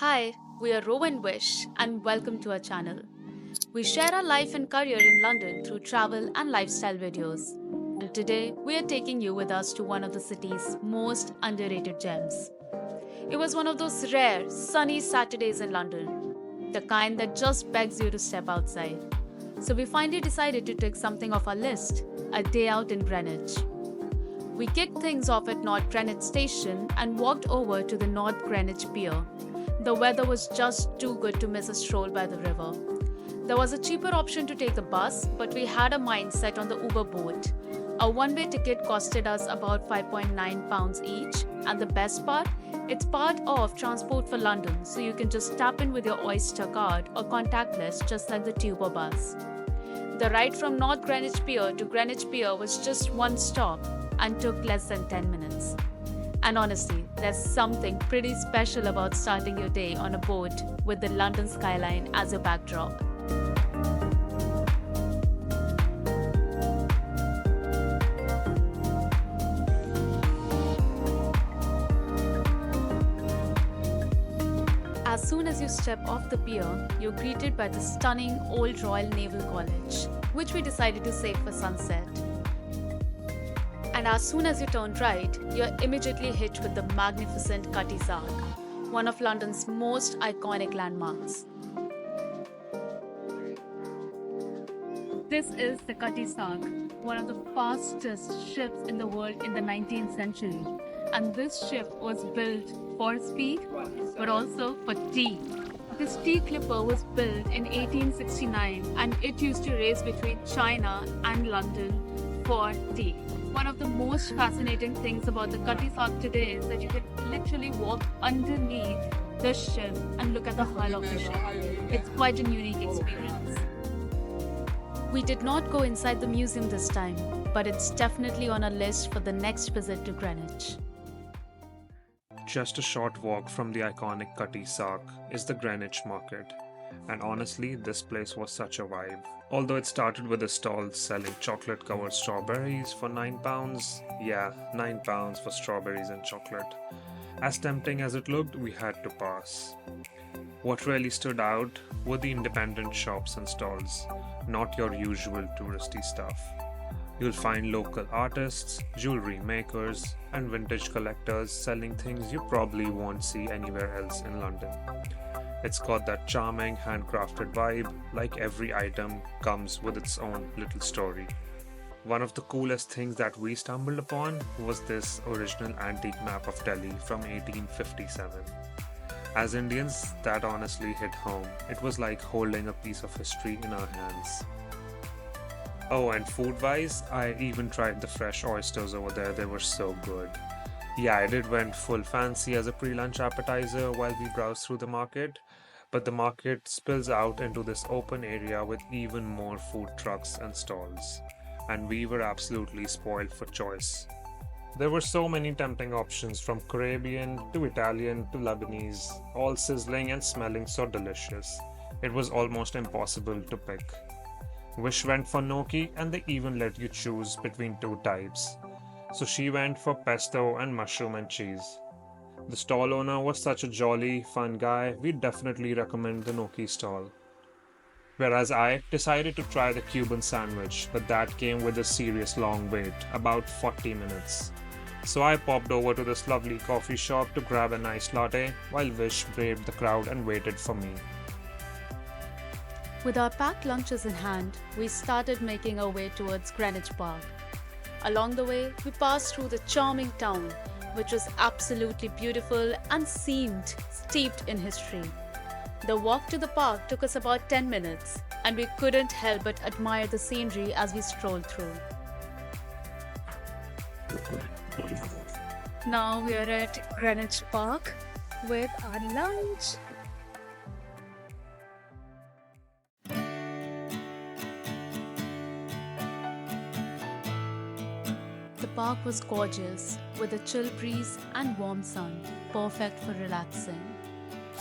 Hi, we are Ro and Wish, and welcome to our channel. We share our life and career in London through travel and lifestyle videos. And today, we are taking you with us to one of the city's most underrated gems. It was one of those rare, sunny Saturdays in London, the kind that just begs you to step outside. So we finally decided to take something off our list, a day out in Greenwich. We kicked things off at North Greenwich Station and walked over to the North Greenwich Pier. The weather was just too good to miss a stroll by the river. There was a cheaper option to take the bus, but we had a mind set on the Uber boat. A one-way ticket costed us about £5.9 each, and the best part, it's part of Transport for London, so you can just tap in with your Oyster card or contactless just like the tube or bus. The ride from North Greenwich Pier to Greenwich Pier was just one stop and took less than 10 minutes. And honestly, there's something pretty special about starting your day on a boat with the London skyline as your backdrop. As soon as you step off the pier, you're greeted by the stunning old Royal Naval College, which we decided to save for sunset. And as soon as you turn right, you're immediately hit with the magnificent Cutty Sark, one of London's most iconic landmarks. This is the Cutty Sark, one of the fastest ships in the world in the 19th century. And this ship was built for speed, but also for tea. This tea clipper was built in 1869 and it used to race between China and London for tea. One of the most fascinating things about the Cutty Sark today is that you can literally walk underneath the ship and look at the hull of the ship. It's quite an unique experience. We did not go inside the museum this time, but it's definitely on our list for the next visit to Greenwich. Just a short walk from the iconic Cutty Sark is the Greenwich Market, and honestly, this place was such a vibe. Although it started with a stall selling chocolate-covered strawberries for £9, yeah, £9 for strawberries and chocolate. As tempting as it looked, we had to pass. What really stood out were the independent shops and stalls, not your usual touristy stuff. You'll find local artists, jewelry makers, and vintage collectors selling things you probably won't see anywhere else in London. It's got that charming, handcrafted vibe, like every item comes with its own little story. One of the coolest things that we stumbled upon was this original antique map of Delhi from 1857. As Indians, that honestly hit home. It was like holding a piece of history in our hands. Oh, and food-wise, I even tried the fresh oysters over there. They were so good. Yeah, I did went full fancy as a pre-lunch appetizer while we browsed through the market, but the market spills out into this open area with even more food trucks and stalls, and we were absolutely spoiled for choice. There were so many tempting options from Caribbean to Italian to Lebanese, all sizzling and smelling so delicious. It was almost impossible to pick. Wish went for gnocchi and they even let you choose between two types. So she went for pesto and mushroom and cheese. The stall owner was such a jolly, fun guy, we definitely recommend the gnocchi stall. Whereas I decided to try the Cuban sandwich, but that came with a serious long wait, about 40 minutes. So I popped over to this lovely coffee shop to grab a nice latte, while Wish braved the crowd and waited for me. With our packed lunches in hand, we started making our way towards Greenwich Park. Along the way, we passed through the charming town, which was absolutely beautiful and seemed steeped in history. The walk to the park took us about 10 minutes, and we couldn't help but admire the scenery as we strolled through. Now we are at Greenwich Park with our lunch. The park was gorgeous, with a chill breeze and warm sun, perfect for relaxing.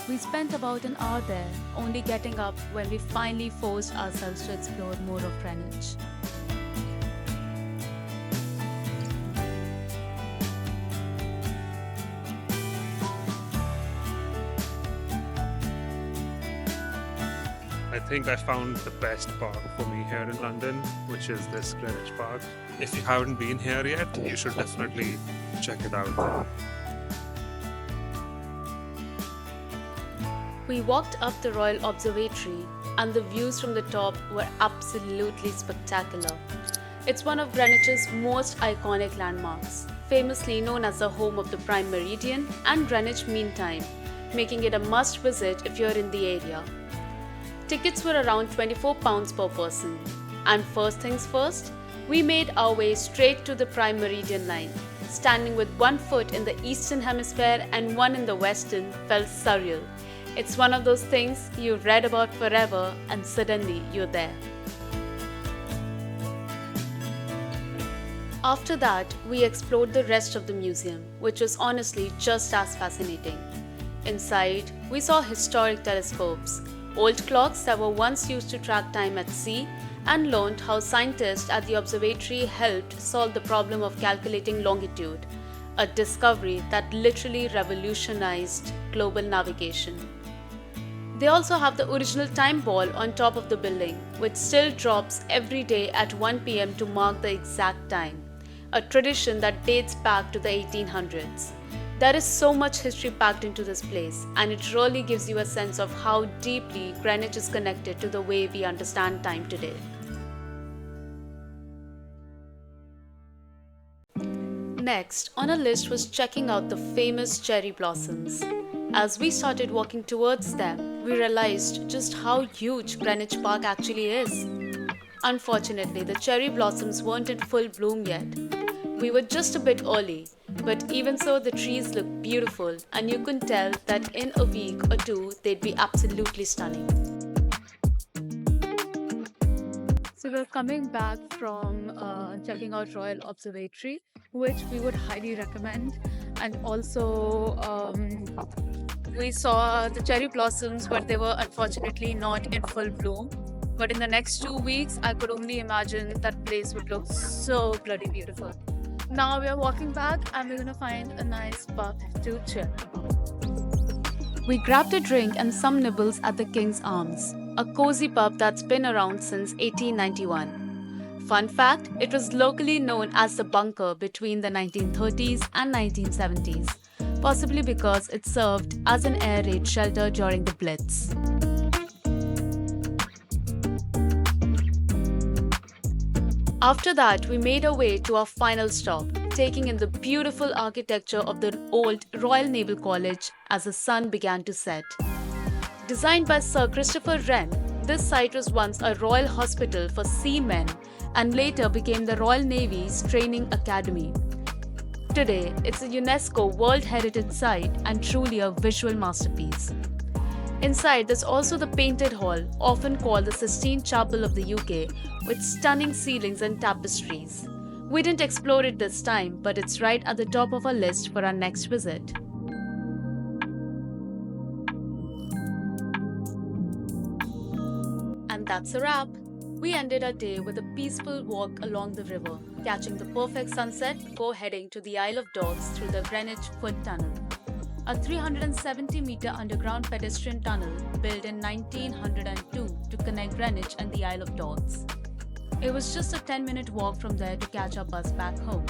We spent about an hour there, only getting up when we finally forced ourselves to explore more of Greenwich. I think I found the best park for me here in London, which is this Greenwich Park. If you haven't been here yet, you should definitely check it out. We walked up the Royal Observatory and the views from the top were absolutely spectacular. It's one of Greenwich's most iconic landmarks, famously known as the home of the Prime Meridian and Greenwich Mean Time, making it a must visit if you're in the area. Tickets were around £24 per person. And first things first, we made our way straight to the Prime Meridian line. Standing with one foot in the Eastern Hemisphere and one in the Western felt surreal. It's one of those things you read about forever and suddenly you're there. After that, we explored the rest of the museum, which was honestly just as fascinating. Inside, we saw historic telescopes, old clocks that were once used to track time at sea, and learned how scientists at the observatory helped solve the problem of calculating longitude, a discovery that literally revolutionized global navigation. They also have the original time ball on top of the building, which still drops every day at 1 p.m. to mark the exact time, a tradition that dates back to the 1800s. There is so much history packed into this place, and it really gives you a sense of how deeply Greenwich is connected to the way we understand time today. Next on our list was checking out the famous cherry blossoms. As we started walking towards them, we realized just how huge Greenwich Park actually is. Unfortunately, the cherry blossoms weren't in full bloom yet. We were just a bit early, but even so, the trees looked beautiful, and you could tell that in a week or two, they'd be absolutely stunning. So we're coming back from checking out Royal Observatory, which we would highly recommend. And also, we saw the cherry blossoms, but they were unfortunately not in full bloom. But in the next 2 weeks, I could only imagine that place would look so bloody beautiful. Now we are walking back and we're gonna find a nice pub to chill. We grabbed a drink and some nibbles at the King's Arms, a cozy pub that's been around since 1891. Fun fact, it was locally known as the bunker between the 1930s and 1970s, possibly because it served as an air raid shelter during the Blitz. After that, we made our way to our final stop, taking in the beautiful architecture of the old Royal Naval College as the sun began to set. Designed by Sir Christopher Wren, this site was once a royal hospital for seamen and later became the Royal Navy's training academy. Today, it's a UNESCO World Heritage Site and truly a visual masterpiece. Inside, there's also the Painted Hall, often called the Sistine Chapel of the UK, with stunning ceilings and tapestries. We didn't explore it this time, but it's right at the top of our list for our next visit. And that's a wrap. We ended our day with a peaceful walk along the river, catching the perfect sunset before heading to the Isle of Dogs through the Greenwich Foot Tunnel, a 370-meter underground pedestrian tunnel built in 1902 to connect Greenwich and the Isle of Dogs. It was just a 10-minute walk from there to catch our bus back home.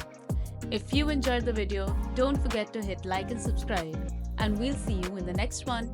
If you enjoyed the video, don't forget to hit like and subscribe, and we'll see you in the next one.